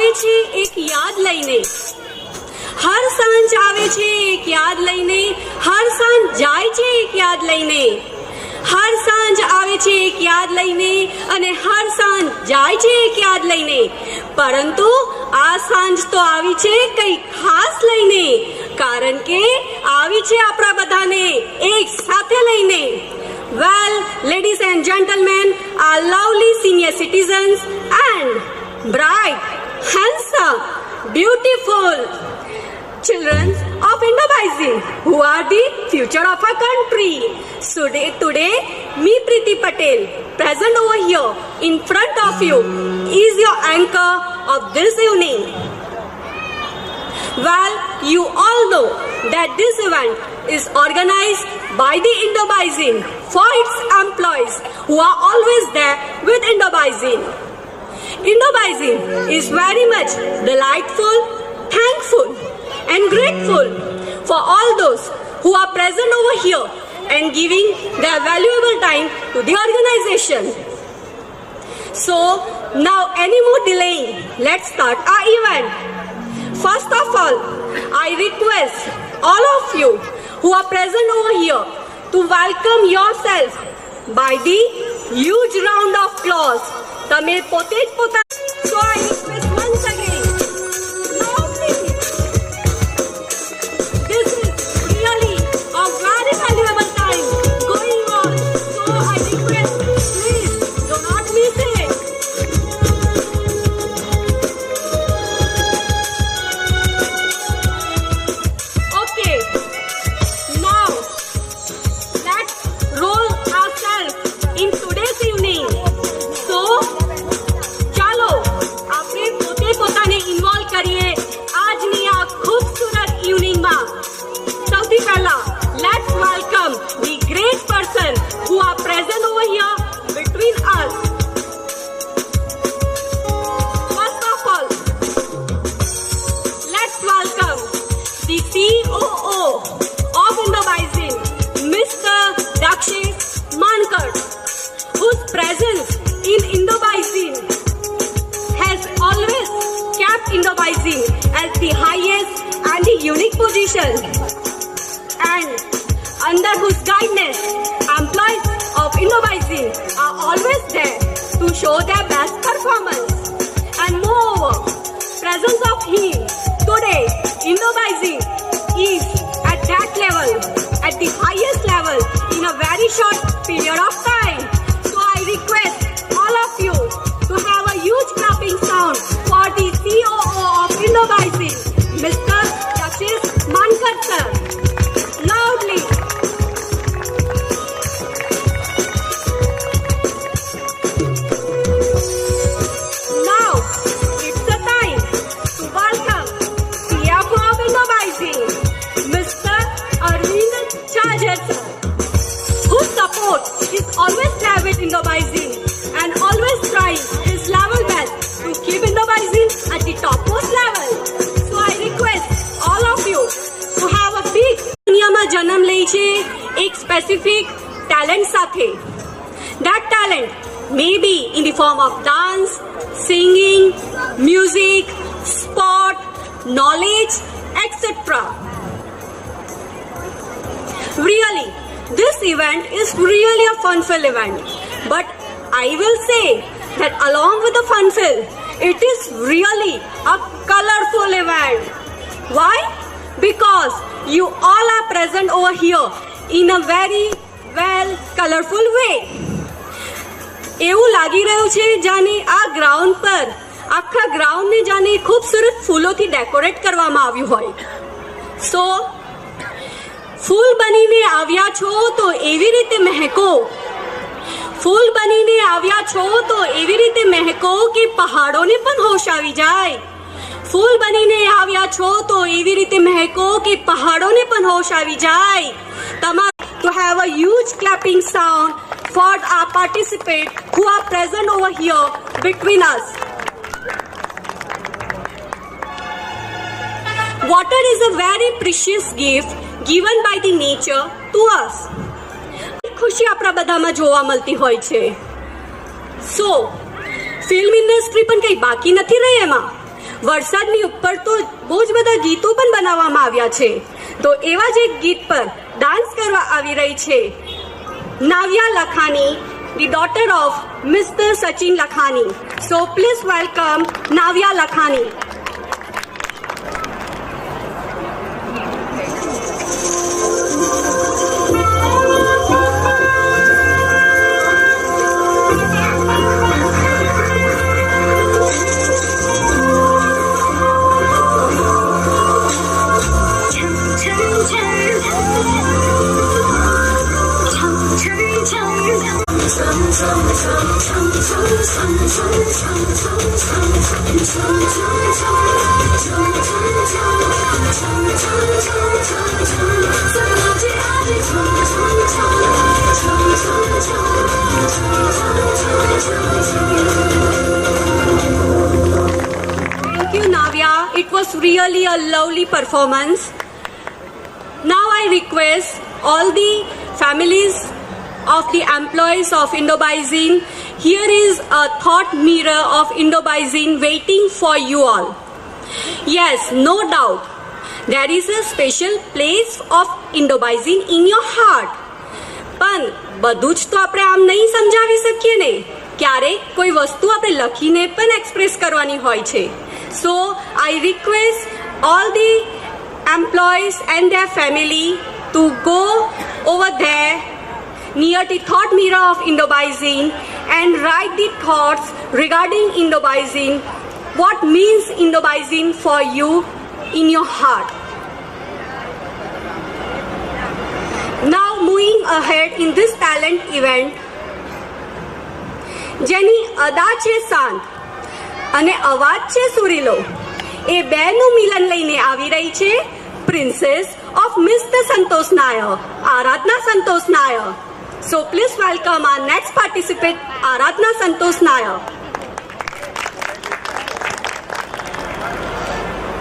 આવે છે એક યાદ લઈને, હર સાંજ આવે છે એક યાદ લઈને, હર સાંજ જાય છે એક યાદ લઈને, હર સાંજ આવે છે એક યાદ લઈને અને હર સાંજ જાય છે એક યાદ લઈને, પરંતુ આ સાંજ તો આવી છે કંઈ ખાસ લઈને, કારણ કે આવી છે આપણા બધાને એક સાથે લઈને. Well, ladies and gentlemen, our lovely senior citizens and bright, handsome, beautiful children of Indo-Baisin, who are the future of our country. So today, me Preeti Patel, present over here in front of you, is your anchor of this evening. Well, you all know that this event is organized by the Indo-Baisin for its employees who are always there with Indo-Baisin. Indo-Baisin is very much delightful, thankful and grateful for all those who are present over here and giving their valuable time to the organization. So, now any more delaying, let's start our event. First of all, I request all of you who are present over here to welcome yourself by the huge round of applause. તમે પોતે જ પોતા. So I request once again, loudly. This is really a very valuable time going on. So I request, please do not miss it. Okay, now let's roll ourselves in today's evening. So, ચાલો આપણે પોતે પોતાને involve કરીએ આજની આ ખૂબસૂરત ઇવનિંગમાં. સૌથી પહેલા let's welcome the great person who are present over here between us. First of all, let's welcome the COO of Indo-Baisin, Mr. Dakshish Mankar, whose presence in Indo-Baisin has always kept Indo-Baisin as the highest and the unique position, and under whose guidance employees of Indo-Baisin are always there to show their best performance. And moreover, presence of him today, Indo-Baisin is at that level, at the highest level in a very short period of time. So I request all of you to have a huge clapping sound for the COO of Indo-Baisin, Mr. Dakshish Mankar sir. Loudly. Now it's the time to welcome CFO of Indo-Baisin, Mr. Arvind Chajjar sir, whose support is always there with Indo-Baisin and always trying his level best to keep Indo-Baisin at the topmost level. So I request all of you to have a big દુનિયામાં જન્મ લે છે એક specific talent સાથે. That talent may be in the form of dance, singing, music, sport, knowledge, etc. Really, this event is really a fun-filled event. But I will say that along with the fun-filled, it is really a colorful event. Why? Because you all are present over here in a very well colorful way. એવું લાગી રહ્યું છે જાણે આ ground પર આખા ગ્રાઉન્ડને જાણે ખૂબસૂરત ફૂલોથી ડેકોરેટ કરવામાં આવ્યું હોય. સો ફૂલ બનીને આવ્યા છો તો એવી રીતે મહેકો, ફૂલ બનીને આવ્યા છો તો એવી રીતે મહેકો કે પહાડોને પણ હોશ આવી જાય. ફૂલ બનીને આવ્યા છો તો એવી રીતે મહેકો કે પહાડોને પણ હોશ આવી જાય. તમારે to have a huge clapping sound for our participants who are present over here between us. Water is a very precious gift given by the nature to us. ખુશી આપણા બધામાં જોવા મળતી હોય છે. સો ફિલ્મ ઇન્ડસ્ટ્રી પણ કંઈ બાકી નથી રહી એમાં. વરસાદની ઉપર તો બહુ જ બધા ગીતો પણ બનાવવામાં આવ્યા છે. તો એવા જ એક ગીત પર ડાન્સ કરવા આવી રહી છે નાવ્યા લખાની, the daughter of Mr. Sachin Lakhani. So please welcome Navya Lakhani. Thank you, Navya. It was really a lovely performance. Now I request all the families of the employees of Indo-Bison. Here is a thought mirror of Indo-Bison waiting for you all. Yes, no doubt, there is a special place of Indo-Bison in your heart. પણ બધું જ તો આપણે આમ નહીં સમજાવી શકીએ ને. ક્યારેક કોઈ વસ્તુ આપણે લખીને પણ એક્સપ્રેસ કરવાની હોય છે. So I request all the employees and their family to go over there near the thought mirror of Indo-Bison and write the thoughts regarding Indo-Bison. What means Indo-Bison for you in your heart? Now moving ahead in this talent event, જેની અદા છે શાંત અને અવાજ છે સુરીલો, એ બેનું મિલન લઈને આવી રહી છે princess of mister Santosh Nair, Aradhana Santosh Nair. So please welcome our next participant, Aradhna Santosh Nair.